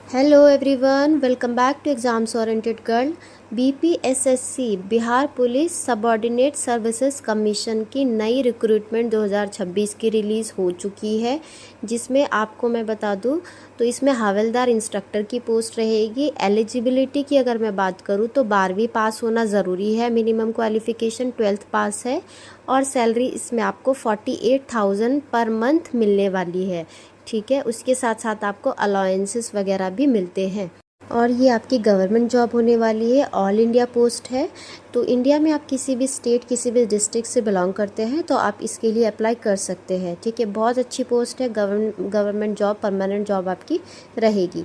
Hello everyone, welcome back to exams oriented girl. BPSSC Bihar police subordinate services commission की नई recruitment 2026 की release हो चुकी है, जिसमें आपको मैं बता दूं तो इसमें हवलदार इंस्ट्रक्टर की पोस्ट रहेगी। एलिजिबिलिटी की अगर मैं बात करूं तो 12वीं पास होना ज़रूरी है, मिनिमम क्वालिफ़िकेशन 12th पास है और सैलरी इसमें आपको 48,000 पर मंथ मिलने वाली है। ठीक है, उसके साथ साथ आपको अलाउंसेस वगैरह भी मिलते हैं और ये आपकी गवर्नमेंट जॉब होने वाली है। ऑल इंडिया पोस्ट है, तो इंडिया में आप किसी भी स्टेट किसी भी डिस्ट्रिक्ट से बिलोंग करते हैं तो आप इसके लिए अप्लाई कर सकते हैं। ठीक है, बहुत अच्छी पोस्ट है, गवर्नमेंट जॉब, परमानेंट जॉब आपकी रहेगी।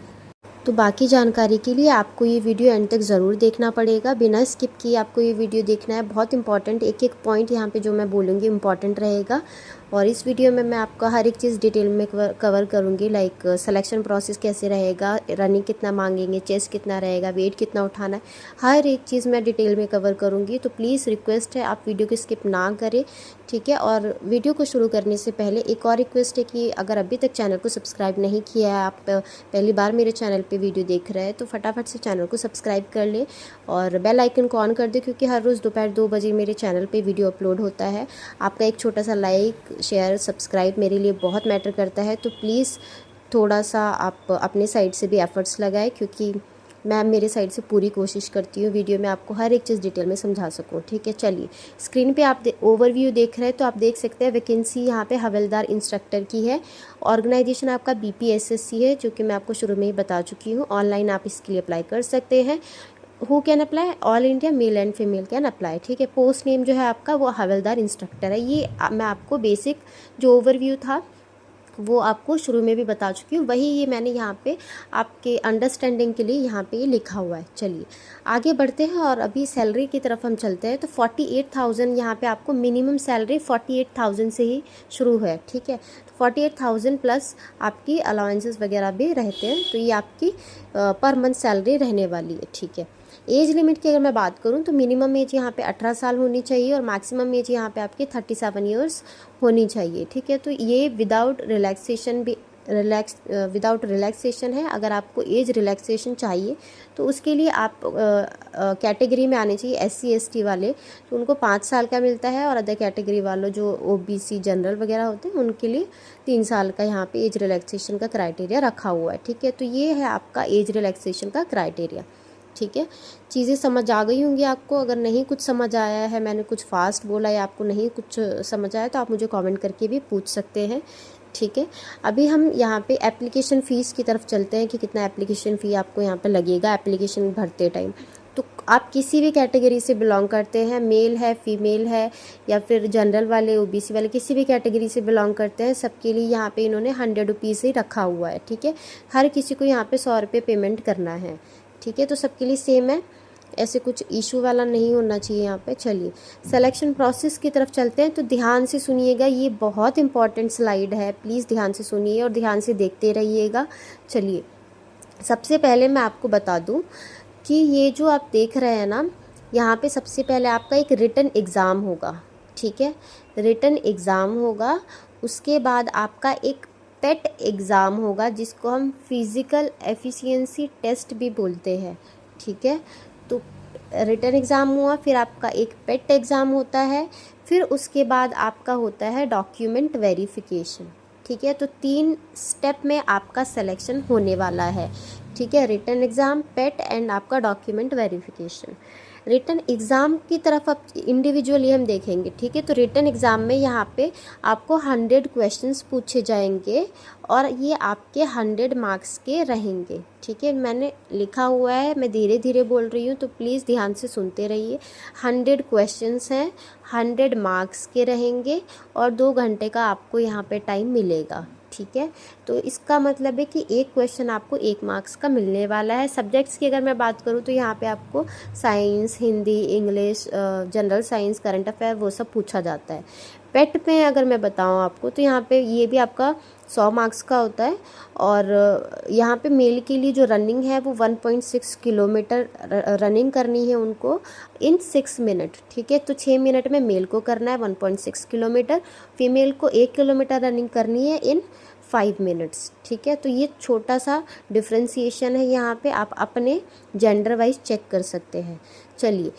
तो बाकी जानकारी के लिए आपको ये वीडियो एंड तक ज़रूर देखना पड़ेगा, बिना स्किप किए आपको ये वीडियो देखना है। बहुत इंपॉर्टेंट एक एक पॉइंट यहाँ पे जो मैं बोलूँगी इंपॉर्टेंट रहेगा और इस वीडियो में मैं आपका हर एक चीज़ डिटेल में कवर करूँगी। लाइक सिलेक्शन प्रोसेस कैसे रहेगा, रनिंग कितना मांगेंगे, चेस्ट कितना रहेगा, वेट कितना उठाना है, हर एक चीज़ मैं डिटेल में कवर करूँगी। तो प्लीज़ रिक्वेस्ट है आप वीडियो को स्किप ना करें। ठीक है, और वीडियो को शुरू करने से पहले एक और रिक्वेस्ट है कि अगर अभी तक चैनल को सब्सक्राइब नहीं किया है, आप पहली बार मेरे चैनल पे वीडियो देख रहे हैं तो फटाफट से चैनल को सब्सक्राइब कर लें और बेल आइकन को ऑन कर दें, क्योंकि हर रोज़ दोपहर 2 बजे मेरे चैनल पे वीडियो अपलोड होता है। आपका एक छोटा सा लाइक, शेयर, सब्सक्राइब मेरे लिए बहुत मैटर करता है, तो प्लीज़ थोड़ा सा आप अपने साइड से भी एफ़र्ट्स लगाएं, क्योंकि मैं मेरे साइड से पूरी कोशिश करती हूँ वीडियो में आपको हर एक चीज़ डिटेल में समझा सकूँ। ठीक है, चलिए स्क्रीन पे आप ओवरव्यू देख रहे हैं तो आप देख सकते हैं वैकेंसी यहाँ पे हवलदार इंस्ट्रक्टर की है। ऑर्गेनाइजेशन आपका बीपीएसएससी है, जो कि मैं आपको शुरू में ही बता चुकी हूँ। ऑनलाइन आप इसके लिए अप्लाई कर सकते हैं। Who can apply? All India male and female can apply. ठीक है, पोस्ट नेम जो है आपका वो हवलदार इंस्ट्रक्टर है। ये मैं आपको बेसिक जो ओवरव्यू था वो आपको शुरू में भी बता चुकी हूँ, वही ये मैंने यहाँ पे आपके अंडरस्टैंडिंग के लिए यहाँ पे ये लिखा हुआ है। चलिए आगे बढ़ते हैं और अभी सैलरी की तरफ हम चलते हैं। तो 48,000 यहाँ पे आपको मिनिमम सैलरी 48,000 से ही शुरू है। ठीक है, तो 48,000 प्लस आपकी अलाउंसेस वगैरह भी रहते हैं, तो ये आपकी पर मंथ सैलरी रहने वाली है। ठीक है, एज लिमिट की अगर मैं बात करूं तो मिनिमम एज यहाँ पे 18 साल होनी चाहिए और मैक्सिमम एज यहाँ पे आपकी 37 ईयर्स होनी चाहिए। ठीक है, तो ये विदाउट रिलैक्सेशन है। अगर आपको एज रिलैक्सेशन चाहिए तो उसके लिए आप कैटेगरी में आने चाहिए। SC ST वाले तो उनको 5 साल का मिलता है और अदर कैटेगरी वालों जो OBC जनरल वगैरह होते हैं उनके लिए 3 साल का यहाँ पे एज रिलैक्सेशन का क्राइटेरिया रखा हुआ है। ठीक है, तो ये है आपका एज रिलैक्सेशन का क्राइटेरिया। ठीक है, चीज़ें समझ आ गई होंगी आपको। अगर नहीं कुछ समझ आया है, मैंने कुछ फास्ट बोला या आपको नहीं कुछ समझ आया तो आप मुझे कमेंट करके भी पूछ सकते हैं। ठीक है, अभी हम यहाँ पे एप्लीकेशन फ़ीस की तरफ चलते हैं कि कितना एप्लीकेशन फ़ी आपको यहाँ पे लगेगा एप्लीकेशन भरते टाइम। तो आप किसी भी कैटेगरी से बिलोंग करते हैं, मेल है, फीमेल है या फिर जनरल वाले, OBC वाले, किसी भी कैटेगरी से बिलोंग करते हैं, सबके लिए यहाँ पे इन्होंने 100 रुपीज़ ही रखा हुआ है। ठीक है, हर किसी को यहाँ पे 100 रुपये पेमेंट करना है। ठीक है, तो सबके लिए सेम है, ऐसे कुछ इशू वाला नहीं होना चाहिए यहाँ पे। चलिए सिलेक्शन प्रोसेस की तरफ चलते हैं, तो ध्यान से सुनिएगा, ये बहुत इंपॉर्टेंट स्लाइड है, प्लीज़ ध्यान से सुनिए और ध्यान से देखते रहिएगा। चलिए सबसे पहले मैं आपको बता दूँ कि ये जो आप देख रहे हैं ना, यहाँ पे सबसे पहले आपका एक रिटन एग्ज़ाम होगा। ठीक है, रिटन एग्ज़ाम होगा, उसके बाद आपका एक पेट एग्ज़ाम होगा जिसको हम फिज़िकल एफिशिएंसी टेस्ट भी बोलते हैं। ठीक है, तो रिटन एग्ज़ाम हुआ, फिर आपका एक पेट एग्ज़ाम होता है, फिर उसके बाद आपका होता है डॉक्यूमेंट वेरिफिकेशन। ठीक है, तो 3 स्टेप में आपका सिलेक्शन होने वाला है। ठीक है, रिटन एग्ज़ाम, पेट एंड आपका डॉक्यूमेंट वेरिफिकेशन। रिटन एग्ज़ाम की तरफ अब इंडिविजुअली हम देखेंगे। ठीक है, तो रिटन एग्ज़ाम में यहाँ पे आपको 100 क्वेश्चंस पूछे जाएंगे और ये आपके 100 मार्क्स के रहेंगे। ठीक है, मैंने लिखा हुआ है, मैं धीरे धीरे बोल रही हूँ तो प्लीज़ ध्यान से सुनते रहिए। 100 क्वेश्चंस हैं, 100 मार्क्स के रहेंगे और 2 घंटे का आपको यहाँ पे टाइम मिलेगा। ठीक है, तो इसका मतलब है कि एक क्वेश्चन आपको 1 मार्क्स का मिलने वाला है। सब्जेक्ट्स की अगर मैं बात करूँ तो यहाँ पे आपको science, Hindi, English, general science, current affair वो सब पूछा जाता है। पेट में अगर मैं बताऊँ आपको तो यहाँ पे ये भी आपका 100 मार्क्स का होता है और यहाँ पे मेल के लिए जो रनिंग है वो 1.6 किलोमीटर रनिंग करनी है उनको इन 6 मिनट। ठीक है, तो 6 मिनट में मेल को करना है 1.6 किलोमीटर, फीमेल को 1 किलोमीटर रनिंग करनी है इन 5 मिनट्स। ठीक है, तो ये छोटा सा डिफ्रेंसिएशन है, यहाँ पे आप अपने जेंडर वाइज चेक कर सकते हैं। चलिए,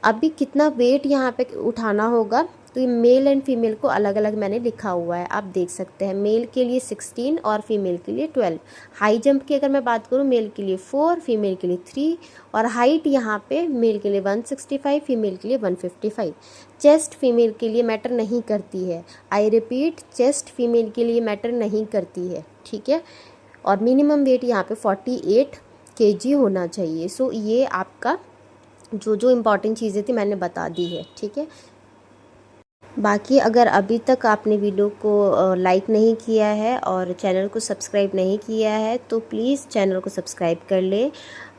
अभी कितना वेट यहाँ पे उठाना होगा, तो ये मेल एंड फीमेल को अलग अलग मैंने लिखा हुआ है, आप देख सकते हैं। मेल के लिए 16 और फीमेल के लिए 12। हाई जंप की अगर मैं बात करूँ, मेल के लिए 4, फीमेल के लिए 3, और हाइट यहाँ पे मेल के लिए 165, फीमेल के लिए 155। चेस्ट फीमेल के लिए मैटर नहीं करती है, आई रिपीट, चेस्ट फीमेल के लिए मैटर नहीं करती है। ठीक है, और मिनिमम वेट यहाँ पे 48 kg होना चाहिए। सो ये आपका जो इम्पॉर्टेंट चीज़ें थी मैंने बता दी है। ठीक है, बाकी अगर अभी तक आपने वीडियो को लाइक नहीं किया है और चैनल को सब्सक्राइब नहीं किया है तो प्लीज़ चैनल को सब्सक्राइब कर ले,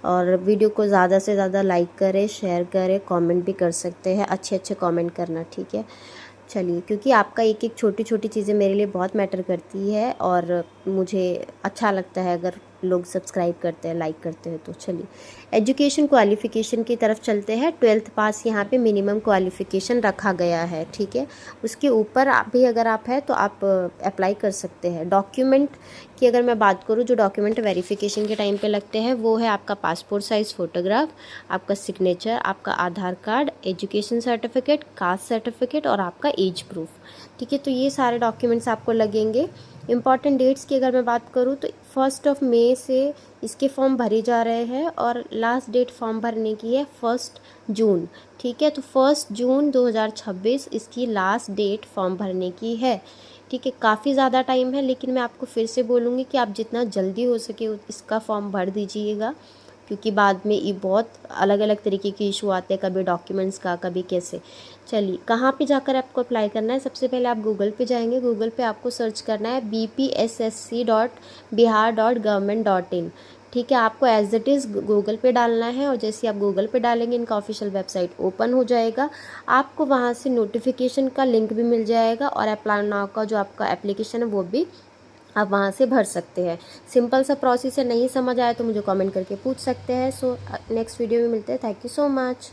और वीडियो को ज़्यादा से ज़्यादा लाइक करें, शेयर करें, कमेंट भी कर सकते हैं, अच्छे अच्छे कमेंट करना। ठीक है, चलिए, क्योंकि आपका एक एक छोटी छोटी चीज़ें मेरे लिए बहुत मैटर करती है और मुझे अच्छा लगता है अगर लोग सब्सक्राइब करते हैं, लाइक करते हैं। तो चलिए, एजुकेशन क्वालिफ़िकेशन की तरफ चलते हैं। 12th पास यहाँ पे मिनिमम क्वालिफ़िकेशन रखा गया है। ठीक है, उसके ऊपर आप भी अगर आप है तो आप अप्लाई कर सकते हैं। डॉक्यूमेंट की अगर मैं बात करूँ, जो डॉक्यूमेंट वेरिफिकेशन के टाइम पे लगते हैं वो है आपका पासपोर्ट साइज़ फ़ोटोग्राफ, आपका सिग्नेचर, आपका Aadhaar card, education certificate, caste certificate और आपका एज प्रूफ। ठीक है, तो ये सारे डॉक्यूमेंट्स आपको लगेंगे। इम्पॉर्टेंट डेट्स की अगर मैं बात करूँ तो 1 मई से इसके फॉर्म भरे जा रहे हैं और लास्ट डेट फॉर्म भरने की है 1 जून। ठीक है, तो 1 जून 2026 इसकी लास्ट डेट फॉर्म भरने की है। ठीक है, काफ़ी ज़्यादा टाइम है, लेकिन मैं आपको फिर से बोलूँगी कि आप जितना जल्दी हो सके इसका फॉर्म भर दीजिएगा, क्योंकि बाद में ये बहुत अलग अलग तरीके के इशू आते हैं, कभी डॉक्यूमेंट्स का, कभी कैसे। चलिए, कहाँ पे जाकर आपको अप्लाई करना है? सबसे पहले आप गूगल पे जाएंगे, गूगल पे आपको सर्च करना है bpssc.bihar.government.in। ठीक है, आपको एज इट इज़ गूगल पे डालना है, और जैसे आप गूगल पे डालेंगे इनका ऑफिशियल वेबसाइट ओपन हो जाएगा, आपको वहाँ से नोटिफिकेशन का लिंक भी मिल जाएगा, और अप्लाई नाउ का जो आपका एप्लीकेशन है वो भी आप वहाँ से भर सकते हैं। सिंपल सा प्रोसेस है, नहीं समझ आया तो मुझे कमेंट करके पूछ सकते हैं। सो नेक्स्ट वीडियो में मिलते हैं। Thank you so much.